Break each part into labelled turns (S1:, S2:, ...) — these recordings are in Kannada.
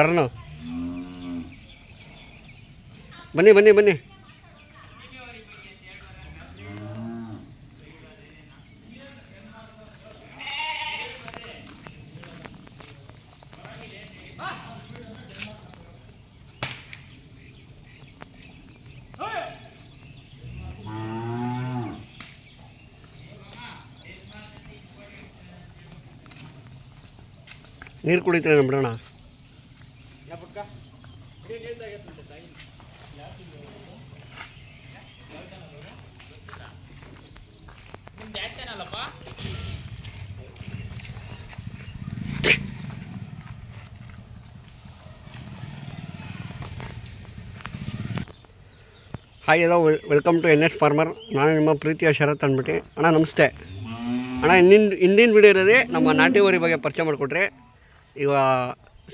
S1: ಟರ್ನು ಬನ್ನಿ ಬನ್ನಿ ಬನ್ನಿ. ನೀರು ಕುಡಿತೀರ ಬಿಡೋಣ. Hi hello welcome to NS farmer. ನಾನು ನಿಮ್ಮ ಪ್ರೀತಿಯ ಶರತ್ ಅಂದ್ಬಿಟ್ಟು. ಅಣ್ಣ ನಮಸ್ತೆ ಅಣ್ಣ. ಹಿಂದಿನ ವಿಡಿಯೋದಲ್ಲಿ ನಮ್ಮ ನಾಟಿ ಹೋರಿ ಬಗ್ಗೆ ಪರಿಚಯ ಮಾಡಿಕೊಟ್ರೆ, ಈಗ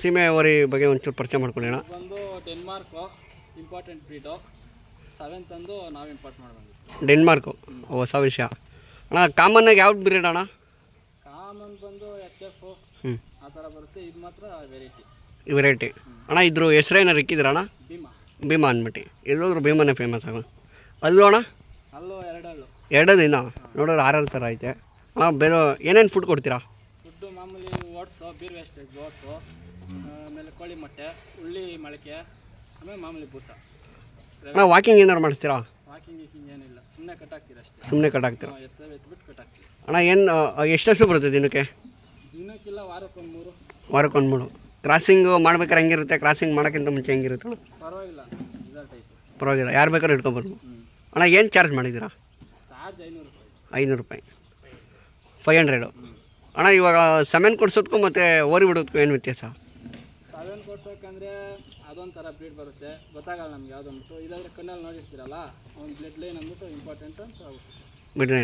S1: ಸೀಮೆ ಹೋರಿ ಬಗ್ಗೆ ಒಂಚೂರು ಪರಿಚಯ ಮಾಡ್ಕೊಳ್ಳಿ ಅಣ್ಣ.
S2: ಬಂದು ಡೆನ್ಮಾರ್ಕು ಇಂಪಾರ್ಟೆಂಟ್ ಬ್ರೀಡು, 7th ಅಂದು ನಾವು ಇಂಪೋರ್ಟ್ ಮಾಡ್ಬಂದಿದ್ವಿ.
S1: ಡೆನ್ಮಾರ್ಕು ಹೊಸ ವಿಷಯ ಅಣ್ಣ. ಕಾಮನ್ನಾಗಿ ಯಾವ್ದು ಬ್ರೀಡ್ ಅಣ್ಣ?
S2: ಕಾಮನ್ ಬಂದು HF ಆ ಥರ ಬರುತ್ತೆ. ಇದು ಮಾತ್ರ
S1: ವೆರೈಟಿ ಅಣ್ಣ. ಇದ್ರ ಹೆಸ್ರೇನಾರು ಇಕ್ಕಿದ್ರ ಅಣ್ಣ? ಭೀಮಾ ಅಂದ್ಬಿಟ್ಟು. ಎಲ್ಲೋದ್ರು ಭೀಮನೇ ಫೇಮಸ್ ಆಗ. ಅಲ್ಲೂ ಅಣ್ಣ
S2: ಅಲ್ಲೂ
S1: ಎರಡು ದಿನ ನೋಡೋರು 6 ಥರ ಐತೆ ಅಣ್ಣ. ಬೇರೆ ಏನೇನು ಫುಡ್ ಕೊಡ್ತೀರಾ?
S2: ಫುಡ್ಡು ಮಾಮೂಲಿ ಓಟ್ಸು, ಬೀರ್ ವೇಸ್ಟೇಜ್ ಓಟ್ಸು, ಆಮೇಲೆ ಕೋಳಿ ಮೊಟ್ಟೆ, ಉಳ್ಳಿ ಮೊಳಕೆ, ಆಮೇಲೆ ಮಾಮೂಲಿ ಬೂಸ.
S1: ಅಣ್ಣ ವಾಕಿಂಗ್ ಏನಾರು ಮಾಡಿಸ್ತೀರಾ?
S2: ವಾಕಿಂಗ್ ಏನಿಲ್ಲ, ಸುಮ್ಮನೆ ಕಟ್ಟಾಕ್ತೀರ ಅಷ್ಟೇ.
S1: ಸುಮ್ಮನೆ ಕಟ್ಟಾಕ್ತೀರಾ?
S2: ಎತ್ಬಿಟ್ಟು ಕಟ್ಟಾಕ್ತೀವಿ
S1: ಅಣ್ಣ. ಏನು ಎಷ್ಟು ಬರುತ್ತೆ ದಿನಕ್ಕಿಲ್ಲ ವಾರಕ್ಕೊಂದು 3 ಕ್ರಾಸಿಂಗು ಮಾಡ್ಬೇಕಾದ್ರೆ ಹೆಂಗಿರುತ್ತೆ? ಕ್ರಾಸಿಂಗ್ ಮಾಡೋಕ್ಕಿಂತ ಮುಂಚೆ ಹೆಂಗಿರುತ್ತೆ ಅಣ್ಣ?
S2: ಪರವಾಗಿಲ್ಲ, ಟೈಪ್
S1: ಪರವಾಗಿಲ್ಲ, ಯಾರು ಬೇಕಾದ್ರೂ ಇಟ್ಕೊಬೋದು ಅಣ್ಣ. ಏನು ಚಾರ್ಜ್ ಮಾಡಿದ್ದೀರಾ?
S2: ಚಾರ್ಜ್
S1: 500 ರೂಪಾಯಿ 500 ಅಣ್ಣ. ಇವಾಗ 7 ಕೊಡ್ಸೋದಕ್ಕೂ ಮತ್ತು ಓರಿ ಬಿಡೋದಕ್ಕೂ ಏನು ವ್ಯತ್ಯಾಸ?
S2: 7 ಕೊಡ್ಸೋಕ್ಕಂದರೆ ಅದೊಂಥರ ಬ್ರೀಡ್ ಬರುತ್ತೆ, ಗೊತ್ತಾಗಲ್ಲ ನಮ್ಗೆ ಯಾವುದಂದ್ಬಿಟ್ಟು. ಇದಾದರೆ ಕಣ್ಣಲ್ಲಿ ನೋಡಿರ್ತೀರಲ್ಲ, ಒಂದು ಬ್ಲಡ್ ಲೈನ್ ಅಂದ್ಬಿಟ್ಟು ಇಂಪಾರ್ಟೆಂಟ್ ಅಂತ
S1: ಬಿಡ್ರಿ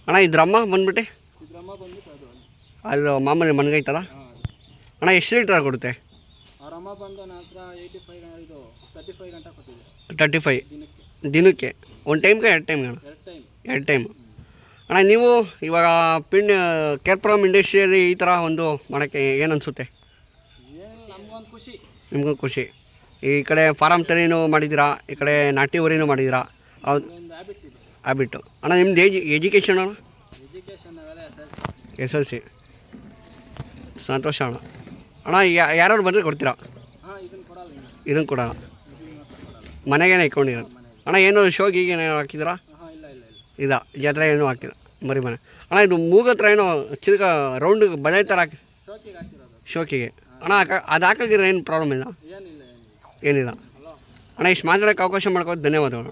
S1: ಅಣ್ಣ. ಇದ್ರಮ್ಮ ಬಂದ್ಬಿಟ್ಟು
S2: ಇದ್ರಮ್ಮ ಬಂದ್ಬಿಟ್ಟು
S1: ಅದು ಮಾಮೂಲಿ ಮನ್ಗೈತಲ್ಲ ಅಣ್ಣ. ಎಷ್ಟು ಲೀಟ್ರ್ ಕೊಡುತ್ತೆ?
S2: ಅವರಮ್ಮ ಬಂದು ನನ್ನ ಹತ್ರ 35 ಗಂಟೆ ಕೊಟ್ಟಿದೆ.
S1: 35 ದಿನಕ್ಕೆ? ಒಂದು ಟೈಮ್ಗೆ 2 ಟೈಮ್ಗೆ ಅಣ್ಣ? 2 ಟೈಮ್ ಅಣ್ಣ. ನೀವು ಇವಾಗ ಕೇರ್ಪುರಮ್ ಇಂಡಸ್ಟ್ರಿಯಲ್ಲಿ ಈ ಥರ ಒಂದು ಮಾಡೋಕ್ಕೆ ಏನು ಅನಿಸುತ್ತೆ?
S2: ನಮಗೊಂದು ಖುಷಿ.
S1: ನಿಮಗೂ ಖುಷಿ. ಈ ಕಡೆ ಫಾರಮ್ ತಳಿನೂ ಮಾಡಿದ್ದೀರಾ, ಈ ಕಡೆ ನಾಟಿ ಹೋರಿನೂ ಮಾಡಿದ್ದೀರಾ. ಹೌದು, ಹ್ಯಾಬಿಟ್ಟು ಅಣ್ಣ. ನಿಮ್ದು ಎಜುಕೇಷನ್ ಅಣ್ಣ?
S2: Education
S1: SLC. ಸಂತೋಷ ಅಣ್ಣ. ಅಣ್ಣ ಯಾರು ಬಂದರೆ ಕೊಡ್ತೀರಾ? ಇದನ್ನು ಕೊಡೋಣ. ಮನೆಗೇನೆ ಇಟ್ಕೊಂಡಿರೋದು ಅಣ್ಣ. ಏನು ಶೋಗೆ ಈಗೇನು ಹಾಕಿದ್ದೀರಾ? ಇಲ್ಲ, ಜಾತ್ರೆ ಏನೂ ಹಾಕಿಲ್ಲ, ಮರಿ ಮನೆ ಅಣ್ಣ. ಇದು ಮೂಗತ್ರ ಏನೋ ಚಿಲ್ಕ ರೌಂಡ್ ಬಳೆ ಥರ ಹಾಕಿ ಶೋಕಿಗೆ ಅಣ್ಣ. ಅದು ಹಾಕಿದ್ರೆ ಏನು ಪ್ರಾಬ್ಲಮ್ ಇಲ್ಲ? ಏನಿಲ್ಲ ಅಣ್ಣ. ಇಷ್ಟು ಮಾತಾಡೋಕ್ಕೆ ಅವಕಾಶ ಮಾಡ್ಕೋದು ಧನ್ಯವಾದಗಳು.